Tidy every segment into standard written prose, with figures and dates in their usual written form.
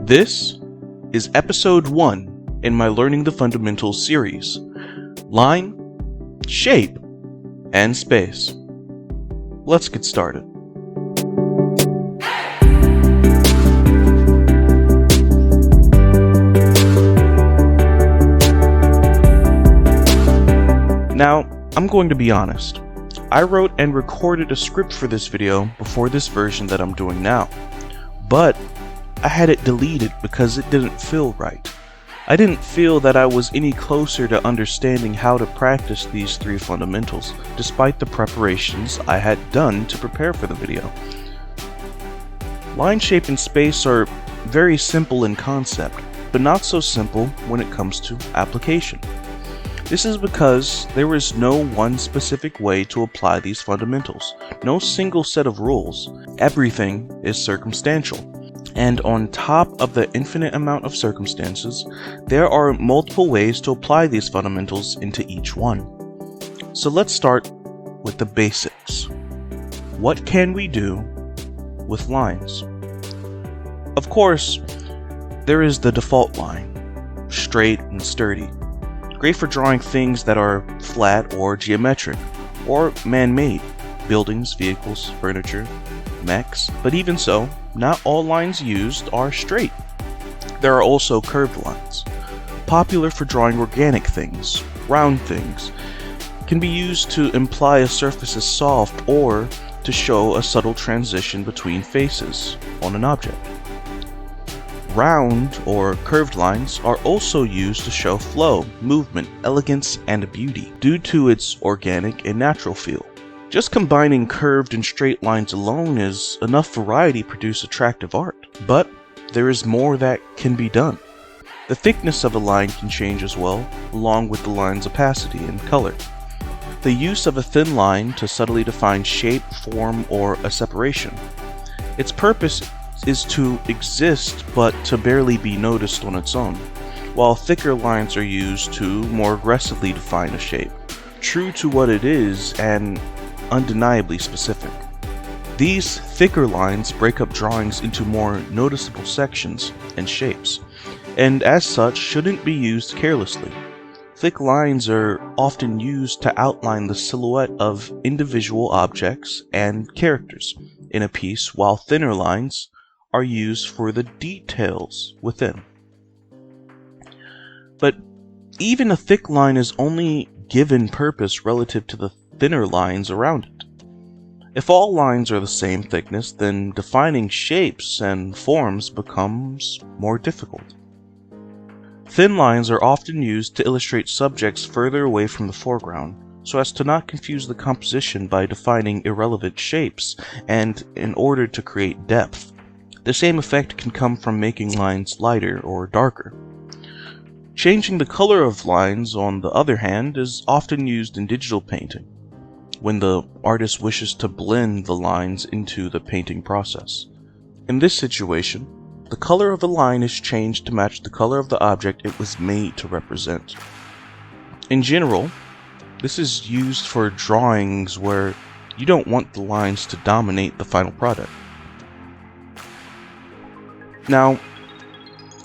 This is episode 1 in my Learning the Fundamentals series, Line, Shape, and Space. Let's get started. Now, I'm going to be honest. I wrote and recorded a script for this video before this version that I'm doing now, but I had it deleted because it didn't feel right. I didn't feel that I was any closer to understanding how to practice these 3 fundamentals, despite the preparations I had done to prepare for the video. Line, shape, and space are very simple in concept, but not so simple when it comes to application. This is because there is no one specific way to apply these fundamentals, no single set of rules. Everything is circumstantial. And on top of the infinite amount of circumstances, there are multiple ways to apply these fundamentals into each one. So let's start with the basics. What can we do with lines? Of course, there is the default line, straight and sturdy. Great for drawing things that are flat or geometric, or man-made, buildings, vehicles, furniture, mechs, but even so, not all lines used are straight. There are also curved lines, popular for drawing organic things, round things, can be used to imply a surface is soft or to show a subtle transition between faces on an object. Round or curved lines are also used to show flow, movement, elegance, and beauty due to its organic and natural feel. Just combining curved and straight lines alone is enough variety to produce attractive art, but there is more that can be done. The thickness of a line can change as well, along with the line's opacity and color. The use of a thin line to subtly define shape, form, or a separation. Its purpose is to exist but to barely be noticed on its own, while thicker lines are used to more aggressively define a shape, true to what it is and undeniably specific. These thicker lines break up drawings into more noticeable sections and shapes, and as such shouldn't be used carelessly. Thick lines are often used to outline the silhouette of individual objects and characters in a piece, while thinner lines are used for the details within. But even a thick line is only given purpose relative to the thinner lines around it. If all lines are the same thickness, then defining shapes and forms becomes more difficult. Thin lines are often used to illustrate subjects further away from the foreground, so as to not confuse the composition by defining irrelevant shapes and in order to create depth. The same effect can come from making lines lighter or darker. Changing the color of lines, on the other hand, is often used in digital painting, when the artist wishes to blend the lines into the painting process. In this situation, the color of the line is changed to match the color of the object it was made to represent. In general, this is used for drawings where you don't want the lines to dominate the final product. Now,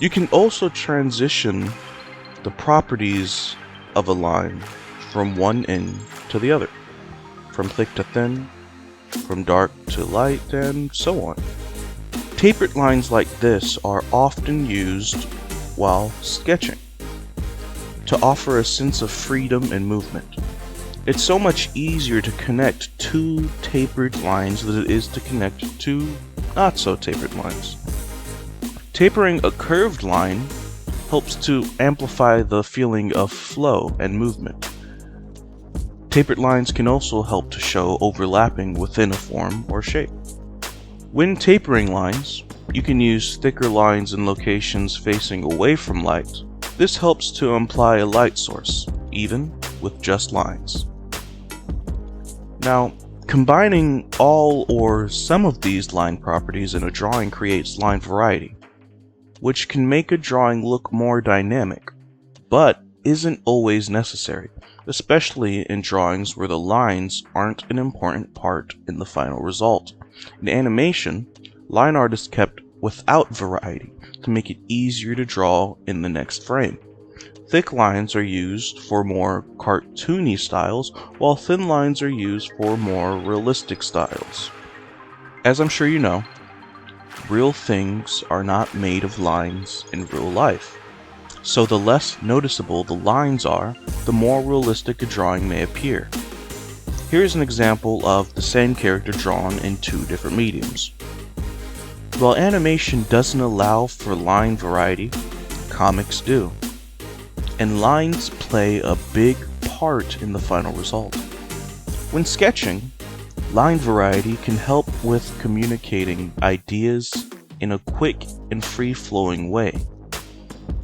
you can also transition the properties of a line from one end to the other, from thick to thin, from dark to light, and so on. Tapered lines like this are often used while sketching to offer a sense of freedom and movement. It's so much easier to connect 2 tapered lines than it is to connect 2 not so tapered lines. Tapering a curved line helps to amplify the feeling of flow and movement. Tapered lines can also help to show overlapping within a form or shape. When tapering lines, you can use thicker lines in locations facing away from light. This helps to imply a light source, even with just lines. Now, combining all or some of these line properties in a drawing creates line variety, which can make a drawing look more dynamic, but isn't always necessary, especially in drawings where the lines aren't an important part in the final result. In animation, line artists kept without variety to make it easier to draw in the next frame. Thick lines are used for more cartoony styles, while thin lines are used for more realistic styles. As I'm sure you know, real things are not made of lines in real life. So the less noticeable the lines are, the more realistic a drawing may appear. Here's an example of the same character drawn in two different mediums. While animation doesn't allow for line variety, comics do. And lines play a big part in the final result. When sketching, line variety can help with communicating ideas in a quick and free-flowing way.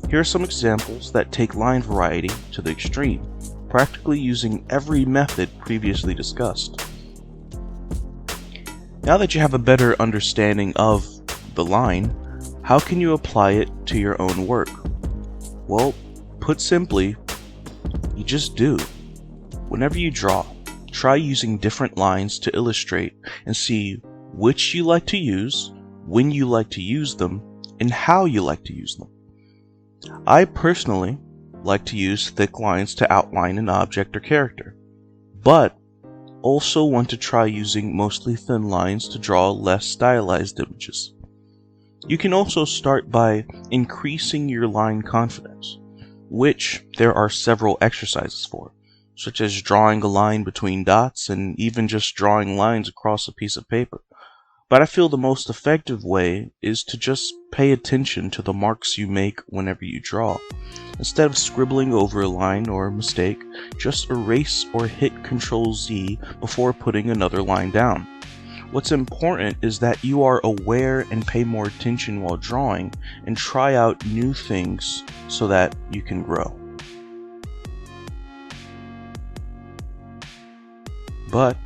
Here are some examples that take line variety to the extreme, practically using every method previously discussed. Now that you have a better understanding of the line, how can you apply it to your own work? Well, put simply, you just do. Whenever you draw, try using different lines to illustrate and see which you like to use, when you like to use them, and how you like to use them. I personally like to use thick lines to outline an object or character, but also want to try using mostly thin lines to draw less stylized images. You can also start by increasing your line confidence, which there are several exercises for, such as drawing a line between dots and even just drawing lines across a piece of paper. But I feel the most effective way is to just pay attention to the marks you make whenever you draw. Instead of scribbling over a line or a mistake, just erase or hit Ctrl-Z before putting another line down. What's important is that you are aware and pay more attention while drawing and try out new things so that you can grow. But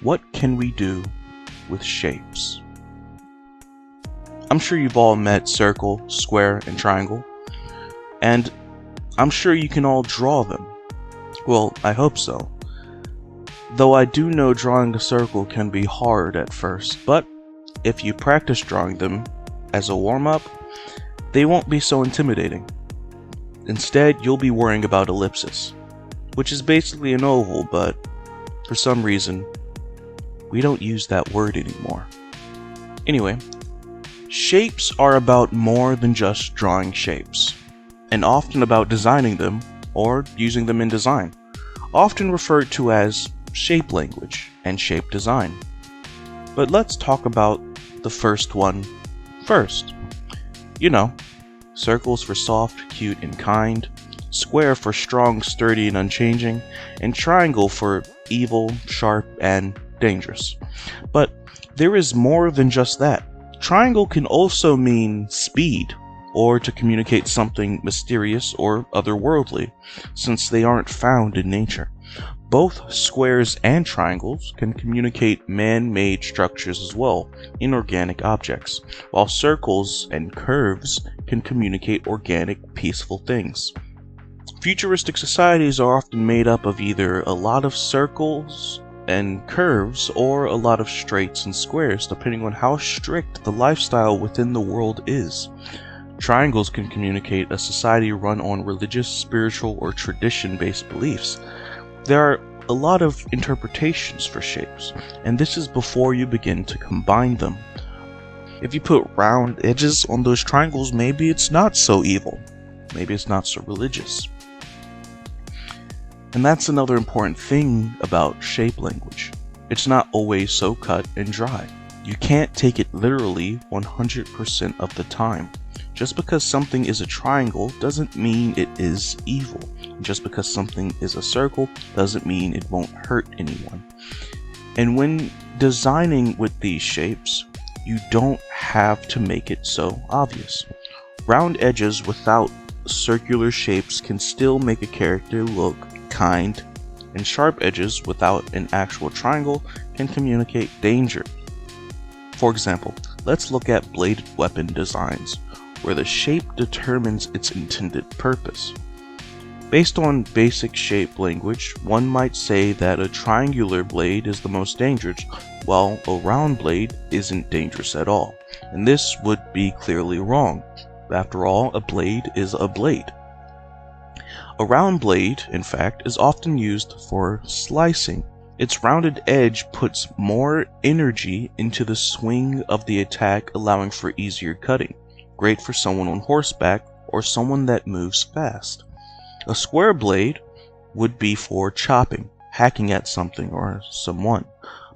what can we do with shapes? I'm sure you've all met circle, square, and triangle, and I'm sure you can all draw them. Well, I hope so. Though I do know drawing a circle can be hard at first, but if you practice drawing them as a warm-up, they won't be so intimidating. Instead, you'll be worrying about ellipses, which is basically an oval, but for some reason, we don't use that word anymore. Anyway, shapes are about more than just drawing shapes, and often about designing them or using them in design, often referred to as shape language and shape design. But let's talk about the first one first. You know, circles for soft, cute, and kind, square for strong, sturdy, and unchanging, and triangle for evil, sharp, and dangerous. But there is more than just that. Triangle can also mean speed, or to communicate something mysterious or otherworldly, since they aren't found in nature. Both squares and triangles can communicate man-made structures as well, inorganic objects, while circles and curves can communicate organic, peaceful things. Futuristic societies are often made up of either a lot of circles and curves or a lot of straights and squares, depending on how strict the lifestyle within the world is. Triangles can communicate a society run on religious, spiritual, or tradition-based beliefs. There are a lot of interpretations for shapes, and this is before you begin to combine them. If you put round edges on those triangles, maybe it's not so evil. Maybe it's not so religious. And that's another important thing about shape language. It's not always so cut and dry. You can't take it literally 100% of the time. Just because something is a triangle doesn't mean it is evil. Just because something is a circle doesn't mean it won't hurt anyone. And when designing with these shapes, you don't have to make it so obvious. Round edges without circular shapes can still make a character look kind, and sharp edges without an actual triangle can communicate danger. For example, let's look at bladed weapon designs, where the shape determines its intended purpose. Based on basic shape language, one might say that a triangular blade is the most dangerous, while a round blade isn't dangerous at all. And this would be clearly wrong. After all, a blade is a blade. A round blade, in fact, is often used for slicing. Its rounded edge puts more energy into the swing of the attack, allowing for easier cutting. Great for someone on horseback or someone that moves fast. A square blade would be for chopping, hacking at something or someone,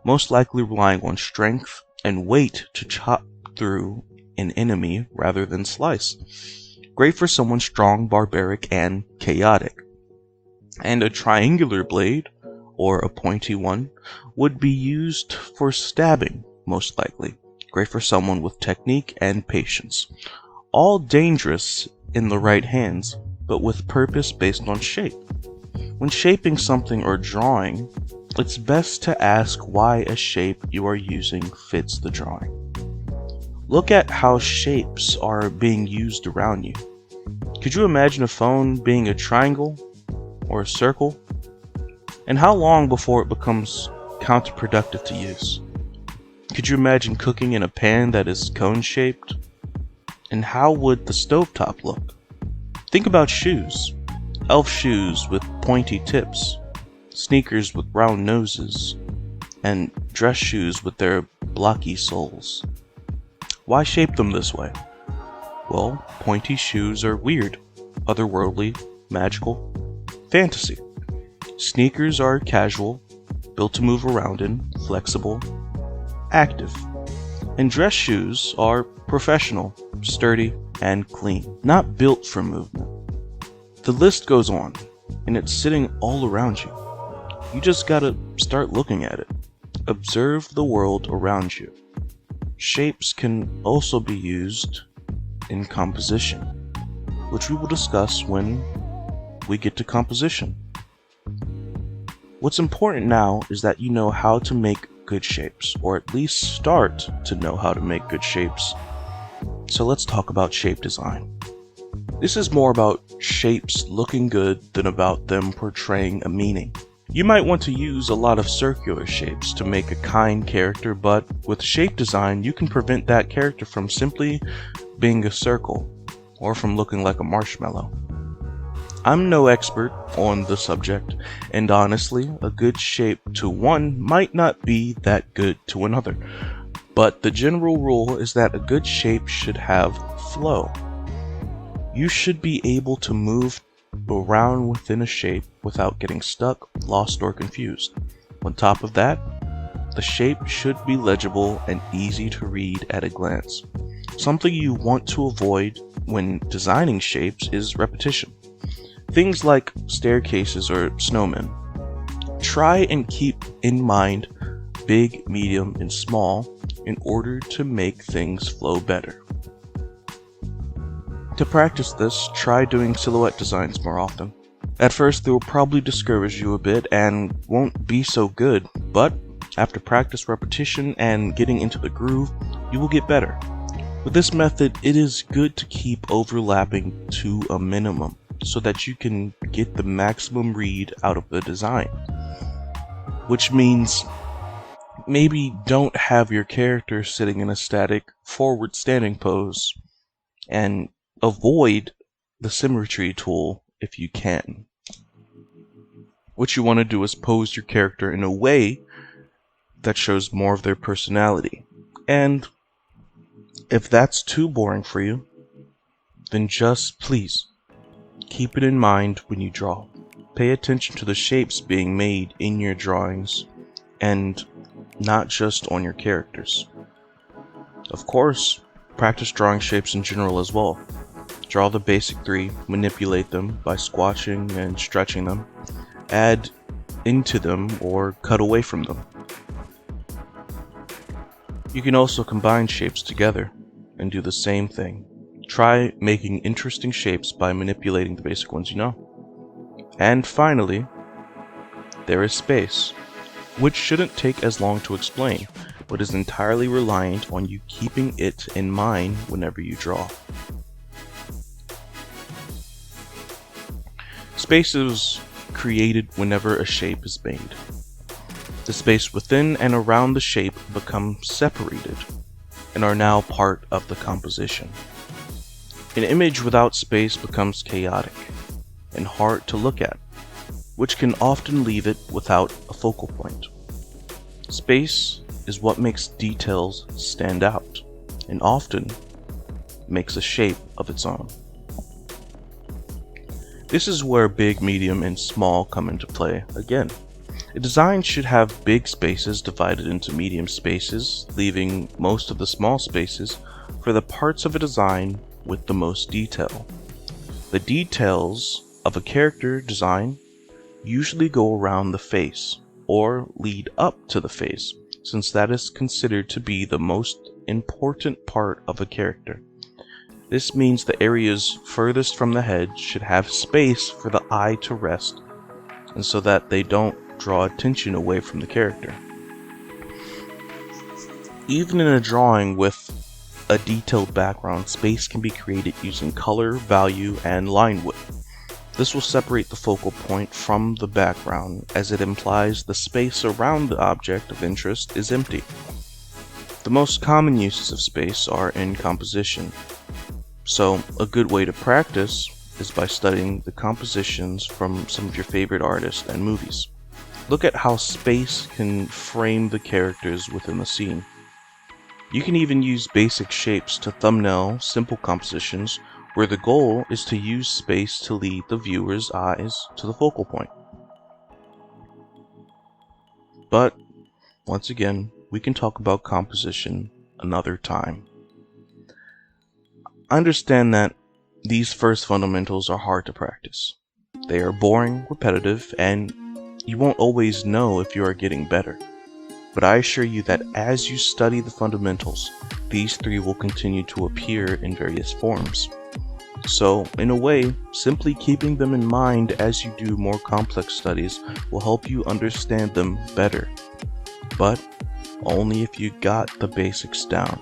most likely relying on strength and weight to chop through an enemy rather than slice. Great for someone strong, barbaric, and chaotic. And a triangular blade, or a pointy one, would be used for stabbing, most likely. Great for someone with technique and patience. All dangerous in the right hands, but with purpose based on shape. When shaping something or drawing, it's best to ask why a shape you are using fits the drawing. Look at how shapes are being used around you. Could you imagine a phone being a triangle or a circle? And how long before it becomes counterproductive to use? Could you imagine cooking in a pan that is cone-shaped? And how would the stovetop look? Think about shoes. Elf shoes with pointy tips, sneakers with round noses, and dress shoes with their blocky soles. Why shape them this way? Well, pointy shoes are weird, otherworldly, magical, fantasy. Sneakers are casual, built to move around in, flexible, active. And dress shoes are professional, sturdy, and clean, not built for movement. The list goes on, and it's sitting all around you. You just gotta start looking at it. Observe the world around you. Shapes can also be used in composition, which we will discuss when we get to composition. What's important now is that you know how to make good shapes, or at least start to know how to make good shapes. So let's talk about shape design. This is more about shapes looking good than about them portraying a meaning. You might want to use a lot of circular shapes to make a kind character, but with shape design, you can prevent that character from simply being a circle, or from looking like a marshmallow. I'm no expert on the subject, and honestly, a good shape to one might not be that good to another. But the general rule is that a good shape should have flow. You should be able to move around within a shape without getting stuck, lost, or confused. On top of that, the shape should be legible and easy to read at a glance. Something you want to avoid when designing shapes is repetition. Things like staircases or snowmen. Try and keep in mind big, medium, and small in order to make things flow better. To practice this, try doing silhouette designs more often. At first, they will probably discourage you a bit and won't be so good, but after practice, repetition, and getting into the groove, you will get better. With this method, it is good to keep overlapping to a minimum so that you can get the maximum read out of the design. Which means maybe don't have your character sitting in a static forward standing pose, and avoid the symmetry tool if you can. What you want to do is pose your character in a way that shows more of their personality. And if that's too boring for you, then just please keep it in mind when you draw. Pay attention to the shapes being made in your drawings and not just on your characters. Of course, practice drawing shapes in general as well. Draw the basic 3, manipulate them by squashing and stretching them, add into them or cut away from them. You can also combine shapes together and do the same thing. Try making interesting shapes by manipulating the basic ones you know. And finally, there is space, which shouldn't take as long to explain, but is entirely reliant on you keeping it in mind whenever you draw. Space is created whenever a shape is made. The space within and around the shape become separated and are now part of the composition. An image without space becomes chaotic and hard to look at, which can often leave it without a focal point. Space is what makes details stand out and often makes a shape of its own. This is where big, medium, and small come into play again. A design should have big spaces divided into medium spaces, leaving most of the small spaces for the parts of a design with the most detail. The details of a character design usually go around the face or lead up to the face, since that is considered to be the most important part of a character. This means the areas furthest from the head should have space for the eye to rest, and so that they don't draw attention away from the character. Even in a drawing with a detailed background, space can be created using color, value, and line width. This will separate the focal point from the background, as it implies the space around the object of interest is empty. The most common uses of space are in composition, so a good way to practice is by studying the compositions from some of your favorite artists and movies. Look at how space can frame the characters within the scene. You can even use basic shapes to thumbnail simple compositions where the goal is to use space to lead the viewer's eyes to the focal point. But, once again, we can talk about composition another time. I understand that these first fundamentals are hard to practice. They are boring, repetitive, and you won't always know if you are getting better. But I assure you that as you study the fundamentals, these three will continue to appear in various forms. So, in a way, simply keeping them in mind as you do more complex studies will help you understand them better. But only if you got the basics down.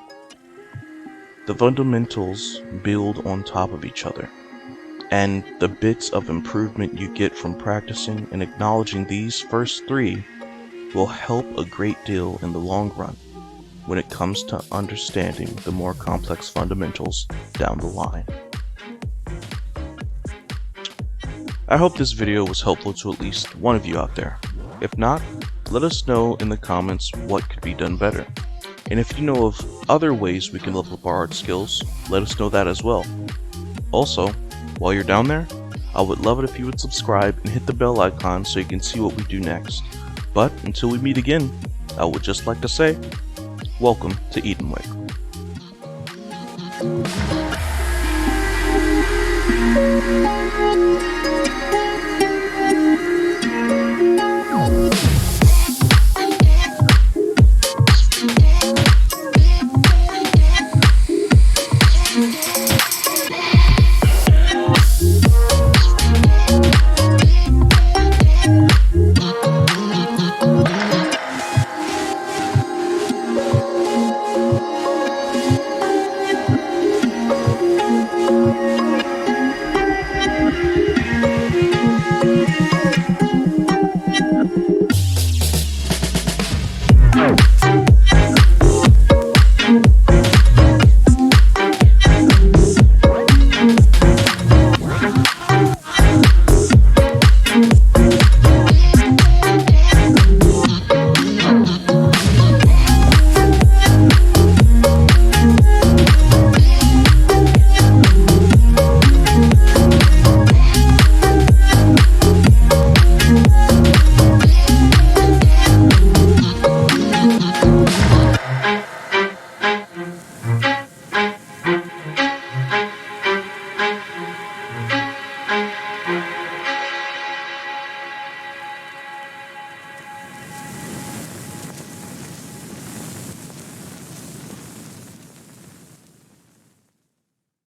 The fundamentals build on top of each other, and the bits of improvement you get from practicing and acknowledging these first three will help a great deal in the long run when it comes to understanding the more complex fundamentals down the line. I hope this video was helpful to at least one of you out there. If not, let us know in the comments what could be done better. And if you know of other ways we can level up our art skills, let us know that as well. Also, while you're down there, I would love it if you would subscribe and hit the bell icon so you can see what we do next. But until we meet again, I would just like to say, welcome to Edenwick.